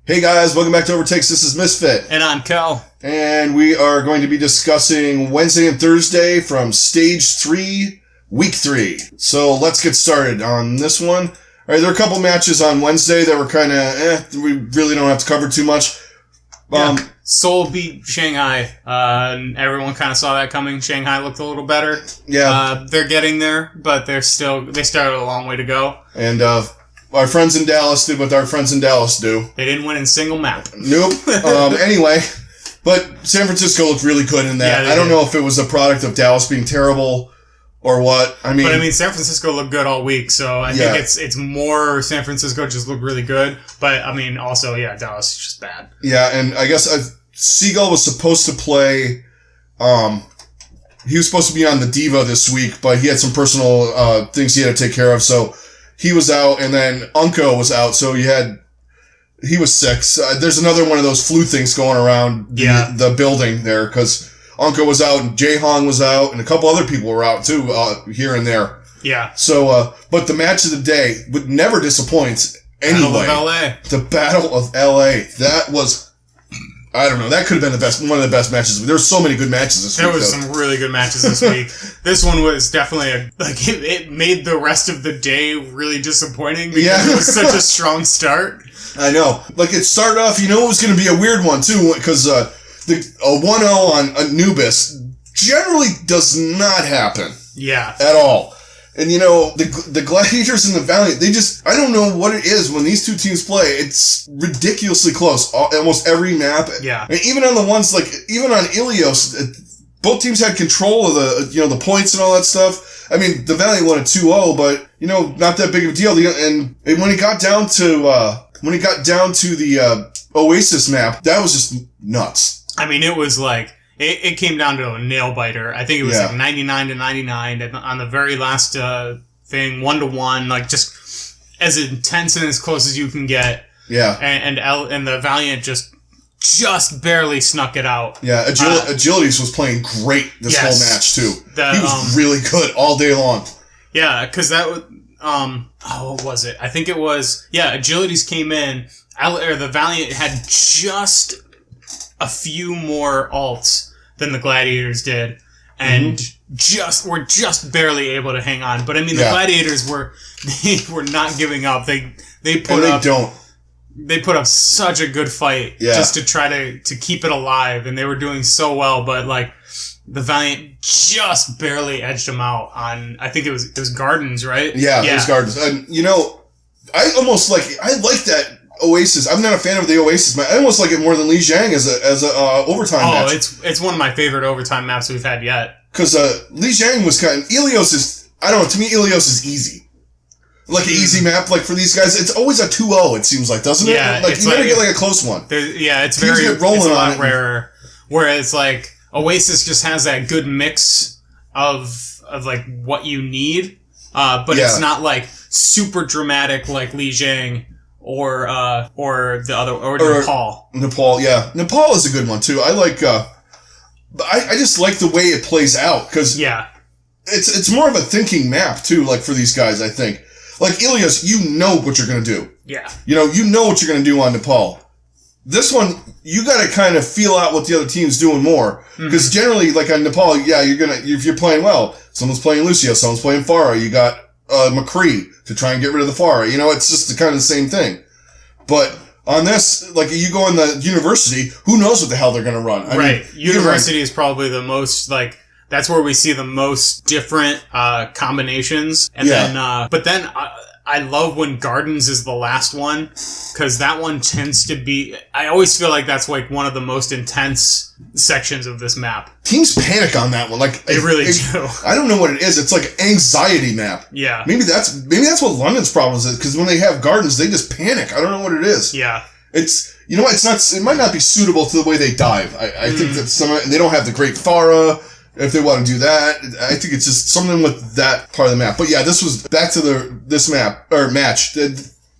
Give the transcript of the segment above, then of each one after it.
Hey guys, welcome back to Overtakes. This is Misfit. And I'm Kel. And we are going to be discussing Wednesday and Thursday from Stage 3, Week 3. So let's get started on this one. Alright, there are a couple matches on Wednesday that were kind of, we really don't have to cover too much. Seoul beat Shanghai, and everyone kind of saw that coming. Shanghai looked a little better. Yeah. They're getting there, but they started a long way to go. And, our friends in Dallas did what our friends in Dallas do. They didn't win in single map. Nope. Anyway, but San Francisco looked really good in that. Yeah, I don't know if it was a product of Dallas being terrible or what. San Francisco looked good all week, so I think it's more San Francisco just looked really good. But, also, Dallas is just bad. Yeah, and I guess Seagull was supposed to play, he was supposed to be on the Diva this week, but he had some personal things he had to take care of, so he was out, and then Unko was out, so he was sick. There's another one of those flu things going around the building there, because Unko was out, and Jae-Hong was out, and a couple other people were out, too, here and there. Yeah. So, but the match of the day would never disappoint anyway. Battle of LA. The Battle of LA. That was, I don't know, that could have been one of the best matches. There were so many good matches this week. There was some really good matches this week. This one was definitely it made the rest of the day really disappointing because it was such a strong start. I know. It started off, it was going to be a weird one too, because a 1-0 on Anubis generally does not happen. Yeah. At all. And the Gladiators and the Valiant, I don't know what it is when these two teams play. It's ridiculously close. Almost every map. Yeah. And even on the ones, even on Ilios, both teams had control of the points and all that stuff. The Valiant won a 2-0, but, not that big of a deal. And when it got down to the Oasis map, that was just nuts. It was It came down to a nail biter. I think it was 99-99, and on the very last thing, 1-1, just as intense and as close as you can get. Yeah. And the Valiant just barely snuck it out. Yeah, Agilities was playing great this whole match too. He was really good all day long. Yeah, because that was what was it? I think it was Agilities came in. The Valiant had just a few more ults than the Gladiators did, and were just barely able to hang on. But the Gladiators were not giving up. They put up such a good fight just to try to keep it alive, and they were doing so well. But the Valiant just barely edged them out on. I think it was Gardens, right? Yeah, it was Gardens. And I almost like that Oasis. I'm not a fan of the Oasis match. I almost like it more than Li Jiang as a overtime match. Oh, it's one of my favorite overtime maps we've had yet. Because Li Jiang was Ilios is, I don't know, to me Ilios is easy. An easy map, for these guys. It's always a 2-0, it seems like, doesn't it? You never get a close one. It's teams very, get rolling it's a lot on it. rarer. Whereas Oasis just has that good mix of what you need. But it's not super dramatic like Li Jiang. Or the other, or Nepal. Nepal, yeah. Nepal is a good one, too. I just like the way it plays out, because it's more of a thinking map, too, for these guys, I think. Ilias, you know what you're going to do. Yeah. You know what you're going to do on Nepal. This one, you got to kind of feel out what the other team's doing more. Because generally, on Nepal, if you're playing well, someone's playing Lucio, someone's playing Farah, you got McCree to try and get rid of the Farah. It's just kind of the same thing. But on this, you go in the University, who knows what the hell they're going to run? University is probably the most, that's where we see the most different combinations. And then, I love when Gardens is the last one, because that one tends to be, I always feel like that's one of the most intense sections of this map. Teams panic on that one. They really do. I don't know what it is. It's anxiety map. Yeah. Maybe that's what London's problem is, because when they have Gardens, they just panic. I don't know what it is. Yeah. It's, it might not be suitable to the way they dive. I think that they don't have the great Farah. If they want to do that, I think it's just something with that part of the map. But this was back to this match.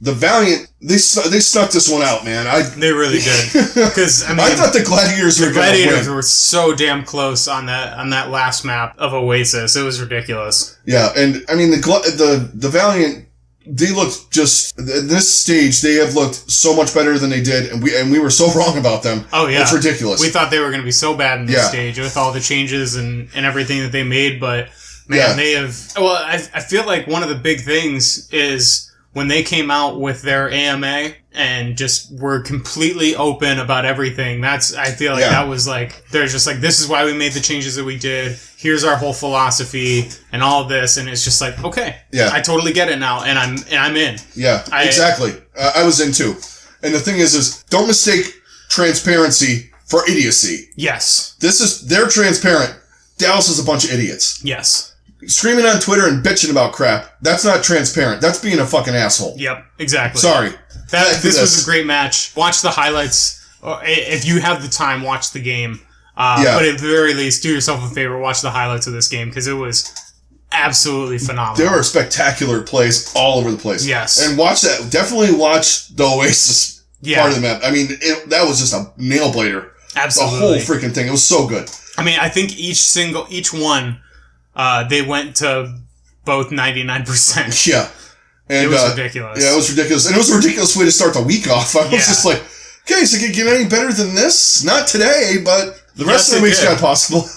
The Valiant, they snuck this one out, man. They really did. Because I thought the Gladiators were so damn close on that last map of Oasis. It was ridiculous. Yeah, and the Valiant they looked just, at this stage, they have looked so much better than they did, and we were so wrong about them. Oh, yeah. It's ridiculous. We thought they were going to be so bad in this stage with all the changes and everything that they made, but, man, they have... Well, I feel like one of the big things is when they came out with their AMA and just were completely open about everything. I feel like that was like, they're just like, this is why we made the changes that we did. Here's our whole philosophy and all of this. And it's just like, okay, I totally get it now. And I'm in. Yeah, exactly. I was in too. And the thing is don't mistake transparency for idiocy. Yes. They're transparent. Dallas is a bunch of idiots. Yes. Screaming on Twitter and bitching about crap. That's not transparent. That's being a fucking asshole. Yep, exactly. Sorry. This was a great match. Watch the highlights. If you have the time, watch the game. But at the very least, do yourself a favor, watch the highlights of this game, because it was absolutely phenomenal. There were spectacular plays all over the place. Yes. And watch that. Definitely watch the Oasis part of the map. I mean, that was just a nail blader. Absolutely. The whole freaking thing. It was so good. I mean, I think each one, they went to both 99%. Yeah. And, it was ridiculous. Yeah, it was ridiculous. And it was a ridiculous way to start the week off. I was just like, okay, so it can get any better than this? Not today, but the rest of the week's not possible.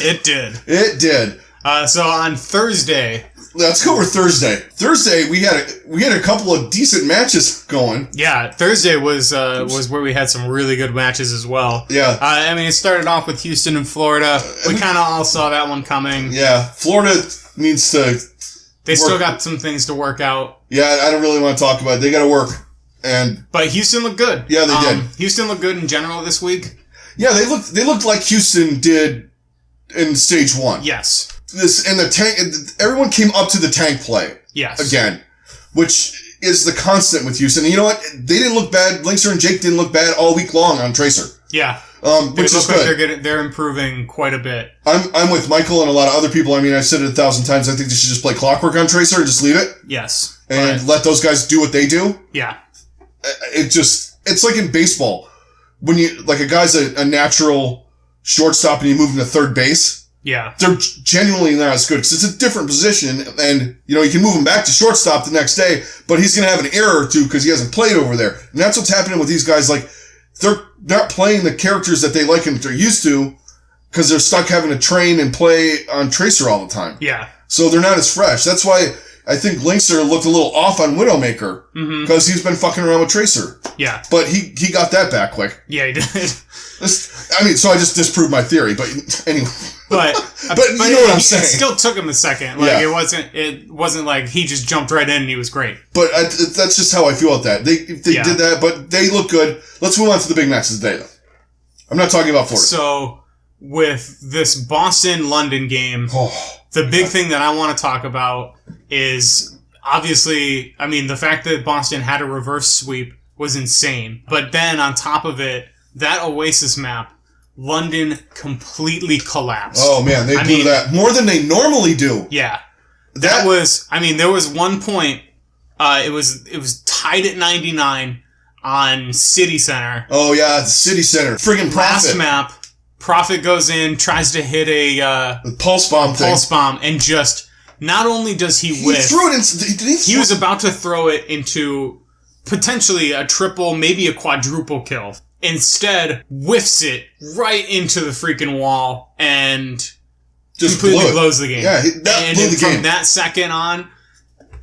It did. It did. So on Thursday... Let's go over Thursday. Thursday, we had a couple of decent matches going. Yeah, Thursday was where we had some really good matches as well. Yeah. I mean, it started off with Houston and Florida. We kind of all saw that one coming. Yeah, Florida needs to... They still got some things to work out. Yeah, I don't really want to talk about it. They got to work. But Houston looked good. Yeah, they did. Houston looked good in general this week. Yeah, they looked like Houston did in stage 1. Yes. The tank. Everyone came up to the tank play. Yes. Again, which is the constant with Houston. And you know what? They didn't look bad. Linkster and Jake didn't look bad all week long on Tracer. Yeah. Which is good. Like they're improving quite a bit. I'm with Michael and a lot of other people. I mean, I've said it 1,000 times. I think they should just play Clockwork on Tracer and just leave it. Yes. And let those guys do what they do. Yeah. It's like in baseball. When a guy's a natural shortstop and you move him to third base. Yeah. They're genuinely not as good because it's a different position, and you can move him back to shortstop the next day, but he's going to have an error or two because he hasn't played over there. And that's what's happening with these guys. Like, they're not playing the characters that they like and they're used to because they're stuck having to train and play on Tracer all the time. Yeah. So they're not as fresh. That's why I think Linkster looked a little off on Widowmaker because he's been fucking around with Tracer. Yeah. But he got that back quick. Yeah, he did. So I just disproved my theory, but anyway. But you know what I'm saying. It still took him a second. Like it wasn't like he just jumped right in and he was great. But that's just how I feel about that. They did that, but they look good. Let's move on to the big matches today, though. I'm not talking about Florida. So with this Boston-London game, the big thing that I want to talk about is obviously, I mean, the fact that Boston had a reverse sweep was insane. But then on top of it, that Oasis map, London completely collapsed. Oh man, they blew that more than they normally do. Yeah. There was one point, it was tied at 99 on City Center. Oh yeah, the City Center. Friggin' Prophet. Last map, Prophet goes in, tries to hit the pulse bomb and just, not only does he whiff. He threw it he was about to throw it into potentially a triple, maybe a quadruple kill. Instead, whiffs it right into the freaking wall and just completely blows the game. Yeah, blew the game. From that second on,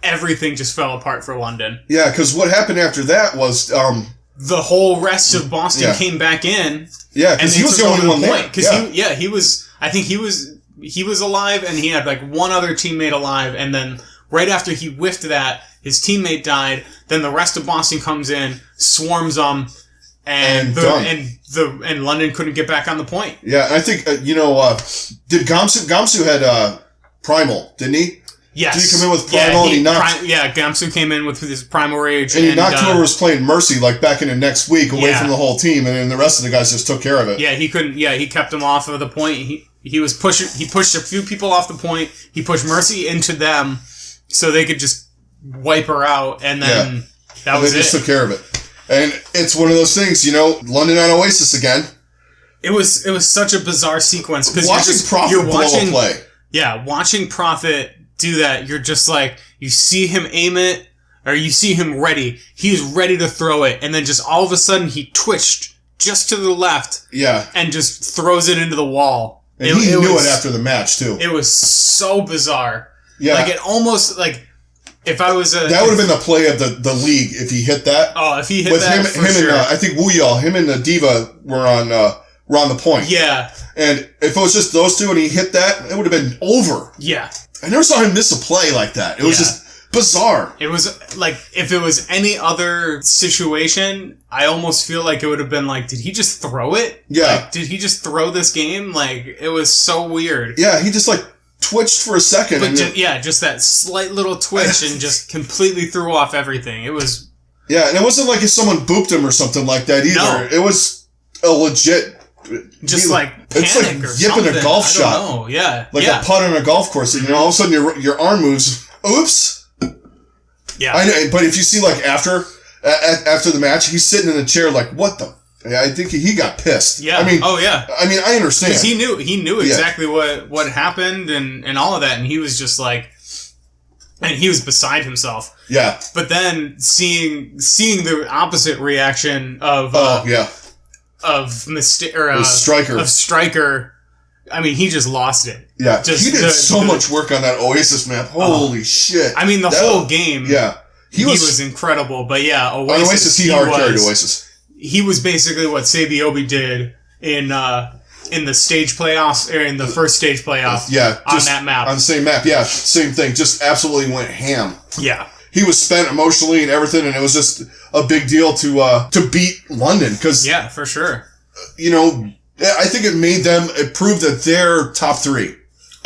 everything just fell apart for London. Yeah, because what happened after that was the whole rest of Boston came back in. Yeah, because he was the only one there. I think he was alive, and he had like one other teammate alive, and then right after he whiffed that, his teammate died. Then the rest of Boston comes in, swarms them. And London couldn't get back on the point. Yeah, I think did Gamsu had Primal, didn't he? Yes. Did he come in with Primal and he knocked? Gamsu came in with his Primal Rage, and he knocked whoever was playing Mercy like back in the next week away from the whole team, and then the rest of the guys just took care of it. Yeah, he couldn't. Yeah, he kept them off of the point. He was pushing. He pushed a few people off the point. He pushed Mercy into them so they could just wipe her out, and then that was it. They just took care of it. And it's one of those things, London on Oasis again. It was such a bizarre sequence because you're watching play. Yeah, watching Prophet do that, you're just like, you see him aim it, or you see him ready. He's ready to throw it, and then just all of a sudden he twitched just to the left. Yeah. And just throws it into the wall. And he knew it after the match, too. It was so bizarre. Yeah. Like, it almost, like, if I was a... That would have been the play of the league if he hit that. Oh, if he hit with that, him sure. and, I think Wuyal, him and the Diva were on the point. Yeah. And if it was just those two and he hit that, it would have been over. Yeah. I never saw him miss a play like that. It was just bizarre. It was, like, if it was any other situation, I almost feel like it would have been like, did he just throw it? Yeah. Like, did he just throw this game? Like, it was so weird. Yeah, he just, like, twitched for a second. But just that slight little twitch and just completely threw off everything. It was... Yeah, and it wasn't like if someone booped him or something like that either. No. It was a legit... Just like panic it's like or yipping something. a golf shot. Oh, yeah. Like a putt on a golf course. And, all of a sudden your arm moves. Oops. Yeah. I know, but if you see, like, after the match, he's sitting in a chair like, what the... I think he got pissed. Yeah. I mean, I understand. Because he knew exactly what happened and all of that, and he was just like... And he was beside himself. Yeah. But then seeing the opposite reaction of... Of Striker, I mean, he just lost it. Yeah, he did so much work on that Oasis map. Holy shit! I mean, the whole game. Yeah, he was incredible. But yeah, Oasis he hard carried Oasis. He was basically what Sabiobi did in the stage playoffs or in the first stage playoff. Yeah, on that map, on the same map. Yeah, same thing. Just absolutely went ham. Yeah. He was spent emotionally and everything, and it was just a big deal to beat London because for sure. I think it proved that they're top 3.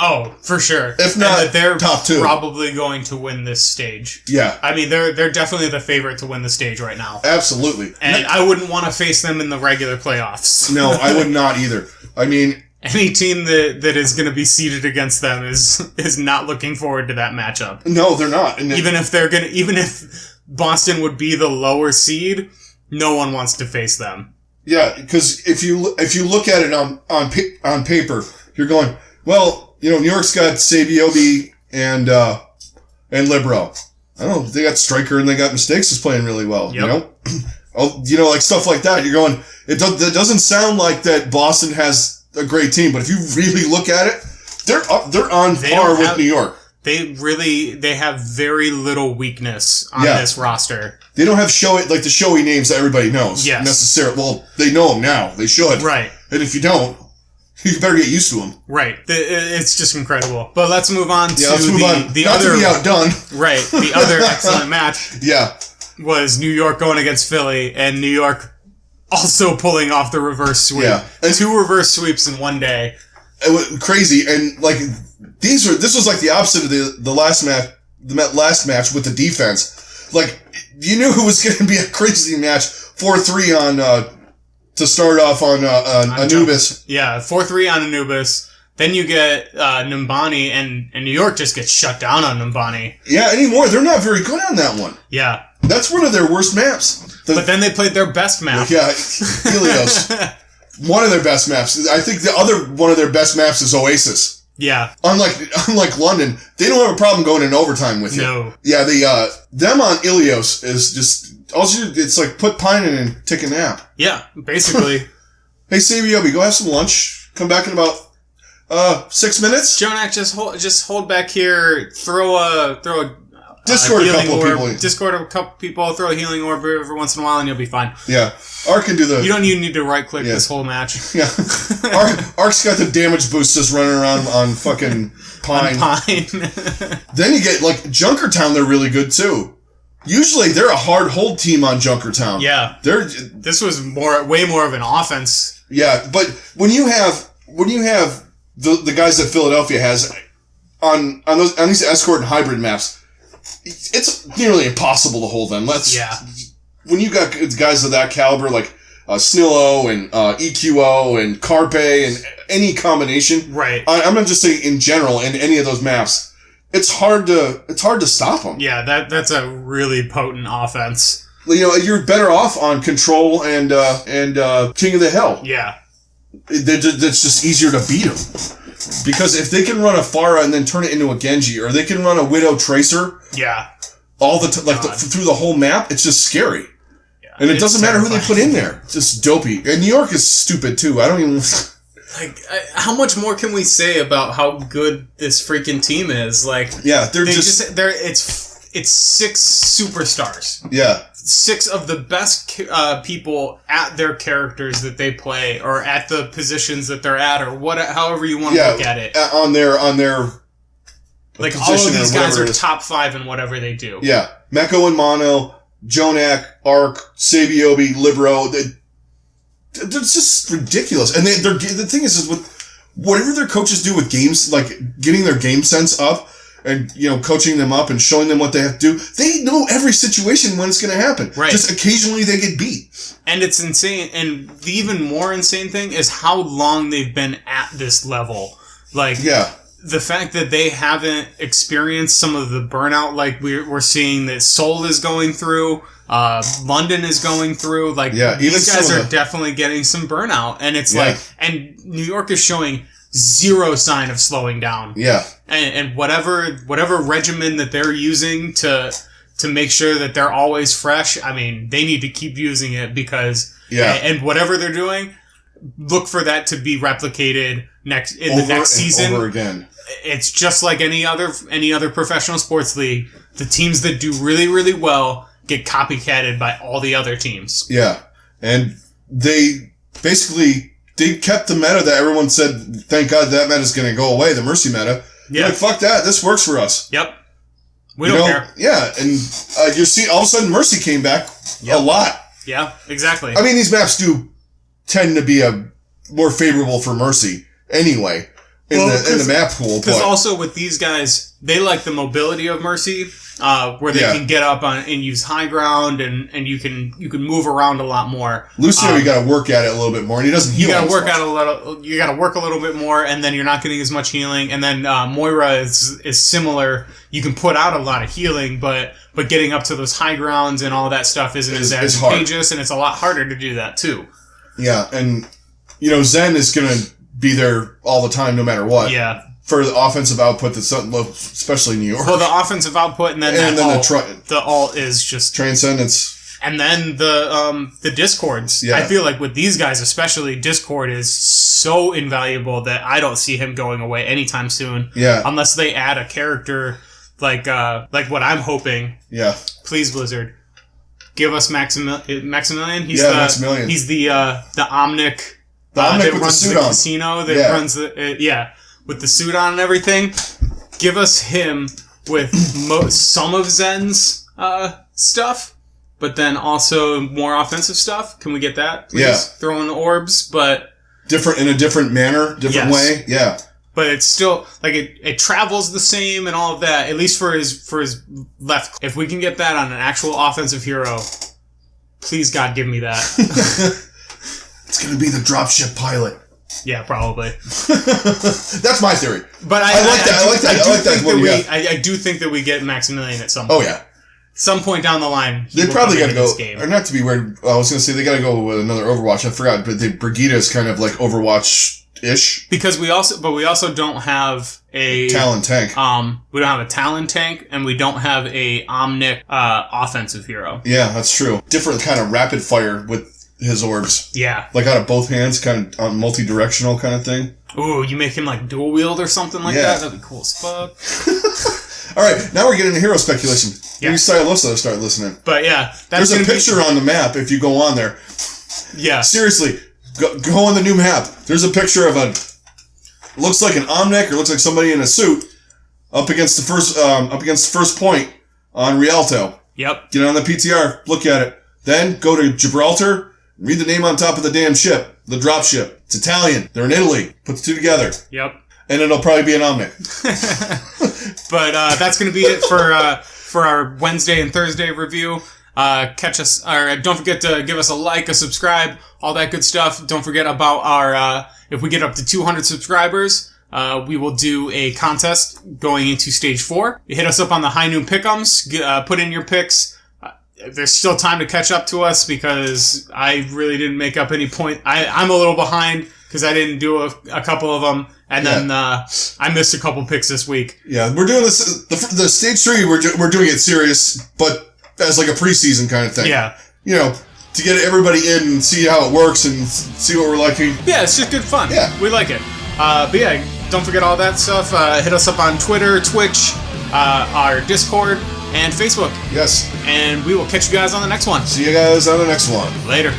Oh, for sure. If not, that they're top 2. Probably going to win this stage. Yeah, I mean they're definitely the favorite to win the stage right now. Absolutely, and I wouldn't want to face them in the regular playoffs. No, I would not either. I mean. Any team that is going to be seeded against them is not looking forward to that matchup. No, they're not. And even if Boston would be the lower seed, no one wants to face them. Yeah, because if you look at it on paper, you're going, well, New York's got Sabiobi and Libero. I don't know, they got Striker and they got Mistakes is playing really well. Yep. Like stuff like that. You're going, it doesn't sound like that Boston has a great team, but if you really look at it, they're on par with New York. They have very little weakness on this roster. They don't have the showy names that everybody knows. Yes. Necessarily. Well, they know them now. They should. Right. And if you don't, you better get used to them. Right. It's just incredible. But let's move on to the Not other... to be outdone. Right. The other excellent match. Yeah. Was New York going against Philly, and New York also pulling off the reverse sweep. Yeah. And 2 reverse sweeps in one day. It was crazy. And, like, this was like the opposite of the last match with the defense. Like, you knew it was going to be a crazy match. 4-3 on, to start off on Anubis. Yeah, 4-3 on Anubis. Then you get Numbani, and New York just gets shut down on Numbani. Yeah, anymore. They're not very good on that one. Yeah. That's one of their worst maps. But then they played their best map. Yeah, Helios. One of their best maps. I think the other one of their best maps is Oasis. Yeah. Unlike London, they don't have a problem going in overtime with you. No. Yeah, them on Ilios is just it's like put Pine in and take a nap. Yeah, basically. Hey Sabiobi, go have some lunch. Come back in about 6 minutes. Jonak, just hold back here. Throw a Discord a couple orb, people. Discord a couple people. Throw a healing orb every once in a while, and you'll be fine. Yeah, Ark can do the. You don't even need to right click this whole match. Yeah, Ark's got the damage boost just running around on fucking Pine. Then you get like Junkertown. They're really good too. Usually they're a hard hold team on Junkertown. Yeah, this was way more of an offense. Yeah, but when you have the guys that Philadelphia has on these escort and hybrid maps. It's nearly impossible to hold them. When you got guys of that caliber like Snillo and EQO and Carpe and any combination, right? I'm not just saying in general in any of those maps. It's hard to stop them. Yeah, that's a really potent offense. You're better off on Control and King of the Hill. Yeah, that's just easier to beat them. Because if they can run a Pharah and then turn it into a Genji, or they can run a Widow Tracer, all the through the whole map, it's just scary. Yeah, and it doesn't matter who they put in there. It's just dopey. And New York is stupid too. I don't even like. How much more can we say about how good this freaking team is? Like, yeah, it's 6 superstars. Yeah. 6 of the best people at their characters that they play, or at the positions that they're at, or however you want to look at it. On their like all of these guys are top 5 in whatever they do. Yeah, Meko and Mono, Jonak, Arc, Sabiobi, Libero. They're just ridiculous. And the thing is with whatever their coaches do with games, like getting their game sense up. And, coaching them up and showing them what they have to do. They know every situation when it's going to happen. Right. Just occasionally they get beat. And it's insane. And the even more insane thing is how long they've been at this level. Like, the fact that they haven't experienced some of the burnout like we're seeing that Seoul is going through, London is going through. Like, these guys are definitely getting some burnout. And it's and New York is showing zero sign of slowing down. Yeah. And whatever regimen that they're using to make sure that they're always fresh, I mean, they need to keep using it because and whatever they're doing, look for that to be replicated the next season. Over again. It's just like any other professional sports league. The teams that do really, really well get copycatted by all the other teams. Yeah. And they basically they kept the meta that everyone said, thank God that meta is going to go away, the Mercy meta. Yeah. Like, fuck that. This works for us. Yep. We don't care. Yeah. And you see, all of a sudden, Mercy came back a lot. Yeah, exactly. I mean, these maps do tend to be more favorable for Mercy anyway in the map pool. Because also with these guys, they like the mobility of Mercy. Where they can get up on and use high ground and you can move around a lot more. Lucio, you got to work at it a little bit more, and he doesn't heal. You got to work at it a little. You got to work a little bit more, and then you're not getting as much healing. And then Moira is similar. You can put out a lot of healing, but getting up to those high grounds and all that stuff isn't as advantageous, and it's a lot harder to do that too. Yeah, and Zen is going to be there all the time, no matter what. Yeah. For the offensive output, especially in New York. Well, the offensive output, and then the alt is just Transcendence, and then the Discords. Yeah. I feel like with these guys, especially, Discord is so invaluable that I don't see him going away anytime soon. Yeah, unless they add a character like what I'm hoping. Yeah, please Blizzard, give us Maximilian. Maximilian. He's the Omnic. The Omnic that with runs the suit the on. casino that runs the with the suit on and everything. Give us him with some of Zen's stuff, but then also more offensive stuff. Can we get that, please? Yeah. Throwing orbs, but in a different manner, different way. Yeah. But it's still like it travels the same and all of that. At least for his left. If we can get that on an actual offensive hero, please God give me that. It's gonna be the dropship pilot. Yeah, probably. That's my theory. But I like that. I do think that we get Maximilian at some point. Oh yeah. Some point down the line, they probably got to go. Or not to be weird. I was going to say they got to go with another Overwatch. I forgot, but Brigitte is kind of like Overwatch-ish. Because we also don't have a Talon tank. We don't have a Talon tank, and we don't have a Omnic offensive hero. Yeah, that's true. Different kind of rapid fire with his orbs. Yeah. Like out of both hands, kind of multi-directional kind of thing. Ooh, you make him like dual wield or something like that? That'd be cool as fuck. Alright, now we're getting into hero speculation. Yeah. Maybe Stylosa start listening. But yeah. There's a picture on the map if you go on there. Yeah. Seriously, go on the new map. There's a picture of looks like an Omnic or looks like somebody in a suit up against the first point on Rialto. Yep. Get on the PTR, look at it. Then go to Gibraltar. Read the name on top of the damn ship. The drop ship. It's Italian. They're in Italy. Put the two together. Yep. And it'll probably be an Omnic. But that's going to be it for our Wednesday and Thursday review. Catch us, or don't forget to give us a like, a subscribe, all that good stuff. Don't forget about our, if we get up to 200 subscribers, we will do a contest going into stage 4. You hit us up on the High Noon Pick'ems. Put in your picks. There's still time to catch up to us because I really didn't make up any point. I'm a little behind because I didn't do a couple of them, And then I missed a couple picks this week. Yeah, we're doing this. The stage 3, we're doing it serious, but as like a preseason kind of thing. Yeah. You know, to get everybody in and see how it works and see what we're liking. Yeah, it's just good fun. Yeah. We like it. But yeah, don't forget all that stuff. Hit us up on Twitter, Twitch, our Discord, and Facebook. Yes. And we will catch you guys on the next one. See you guys on the next one. Later.